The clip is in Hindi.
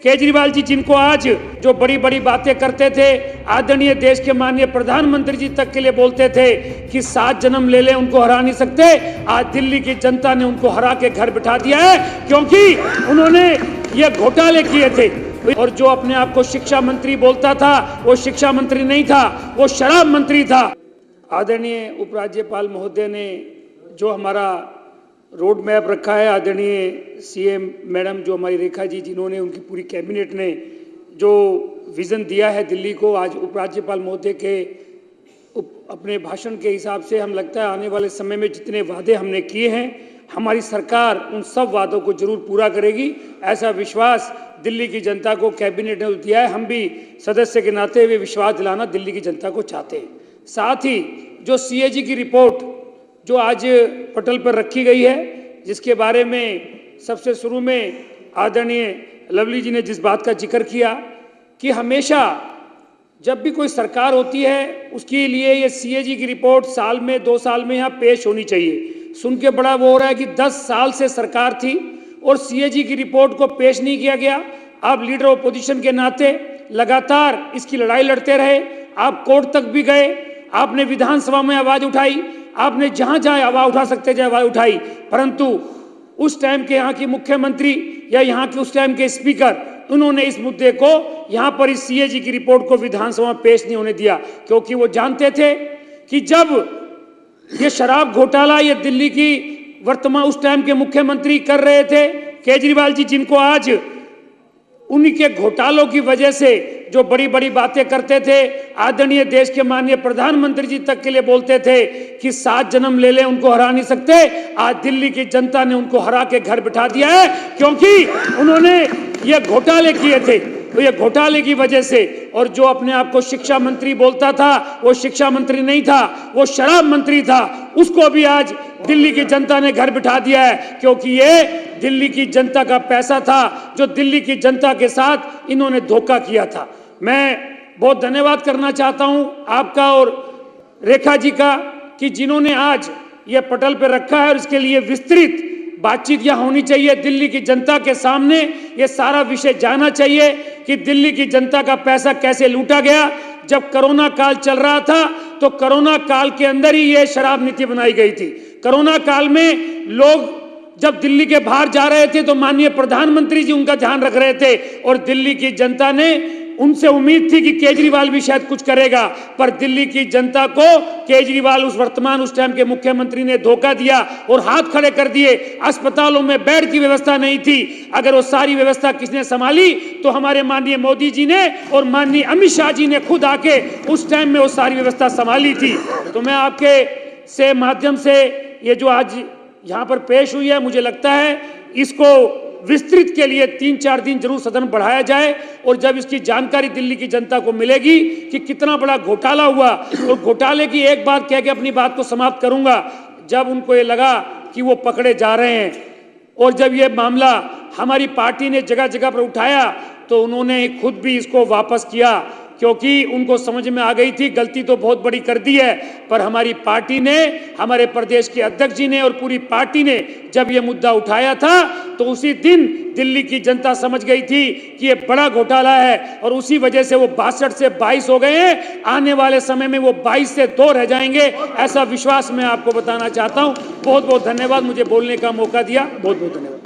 केजरीवाल जी जिनको आज जो बड़ी बड़ी बातें करते थे, आदरणीय देश के माननीय प्रधानमंत्री जी तक के लिए बोलते थे कि 7 जन्म ले ले उनको हरा नहीं सकते। आज दिल्ली की जनता ने उनको हरा के घर बिठा दिया है, क्योंकि उन्होंने ये घोटाले किए थे। और जो अपने आप को शिक्षा मंत्री बोलता था, वो शिक्षा मंत्री नहीं था, वो शराब मंत्री था। आदरणीय उपराज्यपाल महोदय ने जो हमारा रोड मैप रखा है, आदरणीय सीएम मैडम जो हमारी रेखा जी, जिन्होंने उनकी पूरी कैबिनेट ने जो विज़न दिया है दिल्ली को, आज उपराज्यपाल महोदय के अपने भाषण के हिसाब से हम लगता है आने वाले समय में जितने वादे हमने किए हैं, हमारी सरकार उन सब वादों को जरूर पूरा करेगी। ऐसा विश्वास दिल्ली की जनता को कैबिनेट ने दिया है। हम भी सदस्य के नाते हुए विश्वास दिलाना दिल्ली की जनता को चाहते हैं। साथ ही जो सीएजी की रिपोर्ट जो आज पटल पर रखी गई है, जिसके बारे में सबसे शुरू में आदरणीय लवली जी ने जिस बात का जिक्र किया कि हमेशा जब भी कोई सरकार होती है उसके लिए ये सीएजी की रिपोर्ट साल में 2 साल में यहाँ पेश होनी चाहिए। सुन के बड़ा वो हो रहा है कि 10 साल से सरकार थी और सीएजी की रिपोर्ट को पेश नहीं किया गया। आप लीडर ऑपोजिशन के नाते लगातार इसकी लड़ाई लड़ते रहे, आप कोर्ट तक भी गए, आपने विधानसभा में आवाज उठाई, आपने जहां जहां आवाज उठा सकते थे आवाज उठाई, परंतु उस टाइम के यहाँ की मुख्यमंत्री या यहाँ के उस टाइम के स्पीकर, उन्होंने इस मुद्दे को यहाँ पर इस सीएजी की रिपोर्ट को विधानसभा में पेश नहीं होने दिया, क्योंकि वो जानते थे कि जब ये शराब घोटाला ये दिल्ली की वर्तमान उस टाइम के मुख्यमंत्री कर रहे थे, केजरीवाल जी जिनको आज उन्हीं के घोटालों की वजह से जो बड़ी बड़ी बातें करते थे, आदरणीय देश के माननीय प्रधानमंत्री जी तक के लिए बोलते थे कि 7 जन्म ले ले उनको हरा नहीं सकते। आज दिल्ली की जनता ने उनको हरा के घर बिठा दिया है, क्योंकि उन्होंने ये घोटाले किए थे। तो ये घोटाले की वजह से, और जो अपने आप को शिक्षा मंत्री बोलता था, वो शिक्षा मंत्री नहीं था, वो शराब मंत्री था, उसको भी आज दिल्ली की जनता ने घर बिठा दिया है, क्योंकि ये दिल्ली की जनता का पैसा था जो दिल्ली की जनता के साथ इन्होंने धोखा किया था। मैं बहुत धन्यवाद करना चाहता हूं आपका और रेखा जी का कि जिन्होंने आज ये पटल पे रखा है, और इसके लिए विस्तृत बातचीत यहाँ होनी चाहिए। दिल्ली की जनता के सामने ये सारा विषय जाना चाहिए कि दिल्ली की जनता का पैसा कैसे लूटा गया। जब कोरोना काल चल रहा था तो कोरोना काल के अंदर ही ये शराब नीति बनाई गई थी। कोरोना काल में लोग जब दिल्ली के बाहर जा रहे थे तो माननीय प्रधानमंत्री जी उनका ध्यान रख रहे थे, और दिल्ली की जनता ने उनसे उम्मीद थी कि केजरीवाल भी शायद कुछ करेगा, पर दिल्ली की जनता को केजरीवाल उस टाइम के मुख्यमंत्री ने धोखा दिया और हाथ खड़े कर दिए। अस्पतालों में बेड की व्यवस्था नहीं थी। अगर वो सारी व्यवस्था किसने संभाली तो हमारे माननीय मोदी जी ने और माननीय अमित शाह जी ने खुद आके उस टाइम में वो सारी व्यवस्था संभाली थी। तो मैं आपके से माध्यम से ये जो आज यहाँ पर पेश हुई है, मुझे लगता है इसको विस्तृत के लिए 3-4 दिन जरूर सदन बढ़ाया जाए, और जब इसकी जानकारी दिल्ली की जनता को मिलेगी कि कितना बड़ा घोटाला हुआ, और घोटाले की एक बात कह के अपनी बात को समाप्त करूंगा। जब उनको ये लगा कि वो पकड़े जा रहे हैं, और जब ये मामला हमारी पार्टी ने जगह जगह पर उठाया, तो उन्होंने खुद भी इसको वापस किया, क्योंकि उनको समझ में आ गई थी गलती तो बहुत बड़ी कर दी है। पर हमारी पार्टी ने, हमारे प्रदेश के अध्यक्ष जी ने और पूरी पार्टी ने जब ये मुद्दा उठाया था, तो उसी दिन दिल्ली की जनता समझ गई थी कि ये बड़ा घोटाला है, और उसी वजह से वो 62 से 22 हो गए हैं। आने वाले समय में वो 22 से 2 रह जाएंगे, ऐसा विश्वास मैं आपको बताना चाहता हूँ। बहुत बहुत धन्यवाद मुझे बोलने का मौका दिया। बहुत बहुत धन्यवाद।